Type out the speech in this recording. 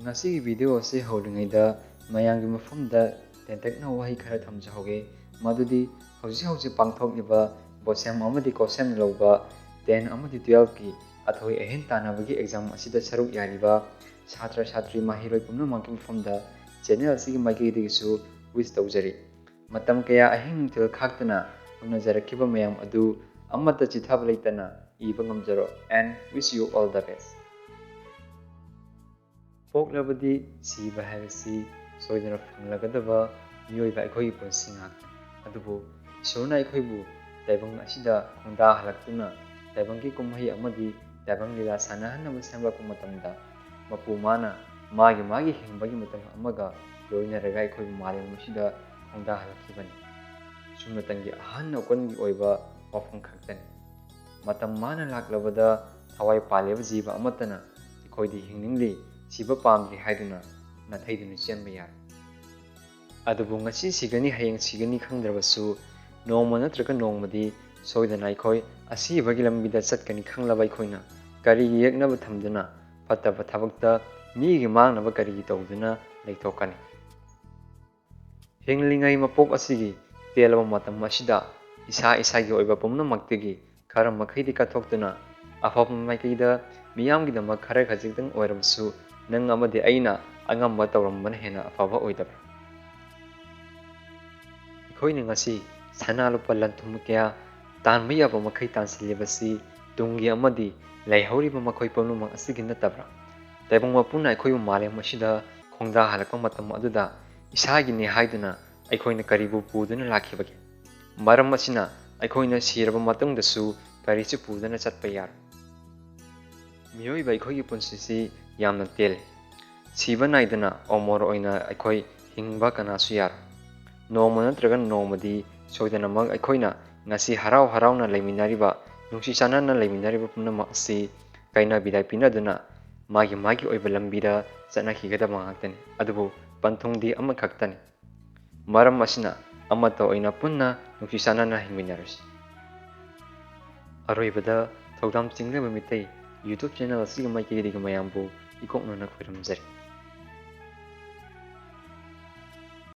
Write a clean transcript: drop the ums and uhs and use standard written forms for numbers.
ꯉꯁꯤꯒꯤ ꯚꯤꯗꯤꯑꯣ ꯑꯁꯤ ꯍꯧꯔꯤꯉꯩꯗ ꯃꯌꯥꯝꯒꯤ ꯃꯐꯝꯗ ꯇꯦꯟꯇꯛꯅ ꯋꯥꯍꯩ ꯈꯔ ꯊꯝꯖꯍꯧꯒꯦ ꯃꯗꯨꯗꯤ ꯍꯧꯖꯤꯛ ꯄꯥꯡꯊꯣꯛꯂꯤꯕ ꯕꯣꯁꯦꯝ ꯑꯃꯗꯤ ꯀꯣꯁꯦꯝ ꯂꯧꯕ 10 ꯑꯃꯗꯤ 12ꯀꯤ ꯑꯊꯣꯏ ꯑꯍꯦꯟ ꯇꯥꯟꯅꯕꯒꯤ ꯑꯦꯛꯖꯥꯝ ꯑꯁꯤꯗ ꯁꯔꯨꯛ ꯌꯥꯔꯤꯕ ꯁꯥꯇ꯭ꯔ ꯁꯥꯇ꯭ꯔꯤ ꯃꯍꯩꯔꯣꯏ ꯄꯨꯝꯅꯃꯛꯀꯤ ꯃꯐꯝꯗ ꯆꯦꯅꯦꯜ ꯑꯁꯤꯒꯤ ꯃꯥꯏꯀꯩꯗꯒꯤꯁꯨ ꯋꯤꯁ ꯇꯧꯖꯔꯤ ꯃꯇꯝ ꯀꯌꯥ ꯑꯍꯤꯡ ꯅꯨꯡꯊꯤꯜ ꯈꯥꯛꯇꯅ ꯍꯣꯠꯅꯖꯔꯛꯈꯤꯕ ꯃꯌꯥꯝ ꯑꯗꯨ ꯑꯃꯠꯇ ꯆꯤꯊꯕ ꯂꯩꯇꯅ ꯏꯕ ꯉꯝꯖꯔꯣ and wish you all the best ꯄꯣꯛꯂꯕꯗꯤ ꯁꯤꯕ ꯍꯥꯏꯕꯁꯤ ꯁꯣꯏꯗꯅ ꯐꯪꯂꯒꯗꯕ ꯃꯤꯑꯣꯏꯕ ꯑꯩꯈꯣꯏꯒꯤ ꯄꯨꯟꯁꯤ ꯉꯥꯛꯇꯅꯤ ꯑꯗꯨꯕꯨ ꯏꯁꯣꯔꯅ ꯑꯩꯈꯣꯏꯕꯨ ꯇꯥꯏꯕꯪ ꯑꯁꯤꯗ ꯈꯣꯡꯗꯥꯍꯜꯂꯛꯇꯨꯅ ꯇꯥꯏꯕꯪꯒꯤ ꯀꯨꯝꯍꯩ ꯑꯃꯗꯤ ꯇꯥꯏꯕꯪ ꯂꯤꯂꯥ ꯁꯥꯟꯅꯍꯟꯅꯕ ꯁꯦꯝꯂꯛꯄ ꯃꯇꯝꯗ ꯃꯄꯨ ꯃꯥꯅ ꯃꯥꯒꯤ ꯍꯤꯡꯕꯒꯤ ꯃꯇꯝ ꯑꯃꯒ ꯂꯣꯏꯅꯔꯒ ꯑꯩꯈꯣꯏꯕు ꯃꯥꯂꯦꯝ ꯑꯁꯤꯗ ꯈꯣꯡꯗꯥꯍꯜꯂꯛꯈꯤꯕꯅꯤ ꯁꯨꯝꯅꯇꯪꯒꯤ ꯑꯍꯟ ꯑꯀꯣꯟꯒꯤ ꯑꯣꯏꯕ ꯋꯥꯐꯝ ꯈꯛꯇꯅꯤ ꯃꯇꯝ ꯃꯥꯅ ꯂꯥꯛꯂꯕꯗ ꯊꯋꯥꯏ ꯄꯥꯜꯂꯤꯕ ꯖꯤꯕ ꯑꯃꯠꯇꯅ ꯑꯩꯈꯣꯏꯗꯤ ꯍꯤꯡꯅꯤꯡꯂꯤ ꯁꯤꯕ ꯄꯥꯝꯗꯦ ꯍꯥꯏꯗꯨꯅ ꯅꯥꯊꯩꯗꯨꯅ ꯆꯦꯟꯕ ꯌꯥꯏ ꯑꯗꯨꯕꯨ ꯉꯁꯤ ꯁꯤꯒꯅꯤ ꯍꯌꯦꯡ ꯁꯤꯒꯅꯤ ꯈꯪꯗ꯭ꯔꯕꯁꯨ ꯅꯣꯡꯃ ꯅꯠꯇ꯭ꯔꯒ ꯅꯣꯡꯃꯗꯤ ꯁꯣꯏꯗꯅ ꯑꯩꯈꯣই ꯑꯁꯤꯕꯒꯤ ꯂꯝꯕꯤꯗ ꯆꯠꯀꯅꯤ ꯈꯪꯂꯕ ꯑꯩꯈꯣꯏꯅ ꯀꯔꯤꯒꯤ ꯌꯦꯛꯅꯕ ꯊꯝꯗꯨꯅ ꯐꯠꯇꯕ ꯊꯕꯛꯇ ꯃꯤꯒꯤ ꯃꯥꯡꯅꯕ ꯀꯔꯤꯒꯤ ꯇꯧꯗꯨꯅ ꯂꯩꯊꯣꯛꯀꯅꯤ ꯍꯤꯡꯂꯤꯉꯩ ꯃꯄꯣꯛ ꯑꯁꯤꯒꯤ ꯇꯦꯜꯂꯕ ꯃꯇꯝ ꯑꯁꯤꯗ ꯏꯁꯥꯒꯤ ꯑꯣꯏꯕ ꯄꯨꯝꯅꯃꯛꯇꯒꯤ ꯈꯔ ꯃꯈꯩꯗꯤ ꯀꯠꯊꯣꯛꯇꯨꯅ ꯑꯐꯕ ꯃꯥꯏꯀꯩꯗ ꯃꯤꯌꯥꯝꯒꯤꯗꯃꯛ ꯈꯔ ꯈꯖꯤꯛꯇꯪ ꯑꯣꯏꯔꯕꯁꯨ ꯅꯪ ꯑꯃꯗꯤ ꯑꯩꯅ ꯑꯉꯝꯕ ꯇꯧꯔꯝꯕꯅ ꯍꯦꯟꯅ ꯑꯐꯕ ꯑꯣꯏꯗꯕ꯭ꯔꯥ ꯑꯩꯈꯣꯏꯅ ꯉꯁꯤ ꯁꯅꯥ ꯂꯨꯄꯥ ꯂꯟ ꯊꯨꯝ ꯀꯌꯥ ꯇꯥꯟꯕ ꯌꯥꯕ ꯃꯈꯩ ꯇꯥꯟꯁꯤꯜꯂꯤꯕꯁꯤ ꯇꯨꯡꯒꯤ ꯑꯃꯗꯤ ꯂꯩꯍꯧꯔꯤꯕ ꯃꯈꯣꯏ ꯄꯨꯝꯅꯃꯛ ꯑꯁꯤꯒꯤ ꯅꯠꯇꯕ꯭ꯔꯥ ꯇꯥꯏꯕꯪ ꯃꯄꯨꯅ ꯑꯩꯈꯣꯏꯕꯨ ꯃꯥꯂꯦꯝ ꯑꯁꯤꯗ ꯈꯣꯡꯗꯥꯍꯜꯂꯛꯄ ꯃꯇꯝ ꯑꯗꯨꯗ ꯏꯁꯥꯒꯤꯅꯤ ꯍꯥꯏꯗꯨꯅ ꯑꯩꯈꯣꯏꯅ ꯀꯔꯤꯕꯨ ꯄꯨꯗꯨꯅ ꯂꯥꯛꯈꯤꯕꯒꯦ ꯃꯔꯝ ꯑꯁꯤꯅ ꯑꯩꯈꯣꯏꯅ ꯁꯤꯔꯕ ꯃꯇꯨꯡꯗꯁꯨ ꯀꯔꯤꯁꯨ ꯄꯨꯗꯨꯅ ꯆꯠꯄ ꯌꯥꯔꯣꯏ ꯃꯤꯑꯣꯏꯕ ꯑꯩꯈꯣꯏꯒꯤ ꯄꯨꯟꯁꯤꯁꯤ ꯌꯥꯝꯅ ꯇꯦꯜꯂꯤ ꯁꯤꯕ ꯅꯥꯏꯗꯅ ꯑꯃꯣꯔ ꯑꯣꯏꯅ ꯑꯩꯈꯣই ꯍꯤꯡꯕ ꯀꯅꯥꯁꯨ ꯌꯥꯔꯣꯏ ꯅꯣꯡꯃ ꯅꯠꯇ꯭ꯔꯒ ꯅꯣꯡꯃꯗꯤ ꯁꯣꯏꯗꯅꯃꯛ ꯑꯩꯈꯣꯏꯅ ꯉꯁꯤ ꯍꯔꯥꯎ ꯍꯔꯥꯎꯅ ꯂꯩꯃꯤꯟꯅꯔꯤꯕ ꯅꯨꯡꯁꯤ ꯆꯥꯟꯅꯅ ꯂꯩꯃꯤꯟꯅꯔꯤꯕ ꯄꯨꯝꯅꯃꯛ ꯑꯁꯤ ꯀꯩꯅ ꯕꯤꯗꯥꯏ ꯄꯤꯅꯗꯨꯅ ꯃꯥꯒꯤ ꯑꯣꯏꯕ ꯂꯝꯕꯤꯗ ꯆꯠꯅꯈꯤꯒꯗꯕ ꯉꯥꯛꯇꯅꯤ ꯑꯗꯨꯕꯨ ꯄꯟꯊꯨꯡꯗꯤ ꯑꯃꯈꯛꯇꯅꯤ ꯃꯔꯝ ꯑꯁꯤꯅ ꯑꯃꯠꯇ ꯑꯣꯏꯅ ꯄꯨꯟꯅ ꯅꯨꯡꯁꯤ ꯆꯥꯟꯅꯅ ꯍꯤꯡꯃꯤꯟꯅꯔꯁꯤ ꯑꯔꯣꯏꯕꯗ ꯊꯧꯗꯥꯝ ꯆꯤꯡꯂꯕ ꯃꯤꯇꯩ ꯌꯨꯇ꯭ꯌꯨꯕ ꯆꯦꯅꯦꯜ ꯑꯁꯤꯒꯤ ꯃꯥꯏꯀꯩꯗꯒꯤ ꯃꯌꯥꯝꯕꯨ ꯏꯀꯣꯛꯅꯅ ꯈꯣꯏꯔꯝꯖꯔꯤ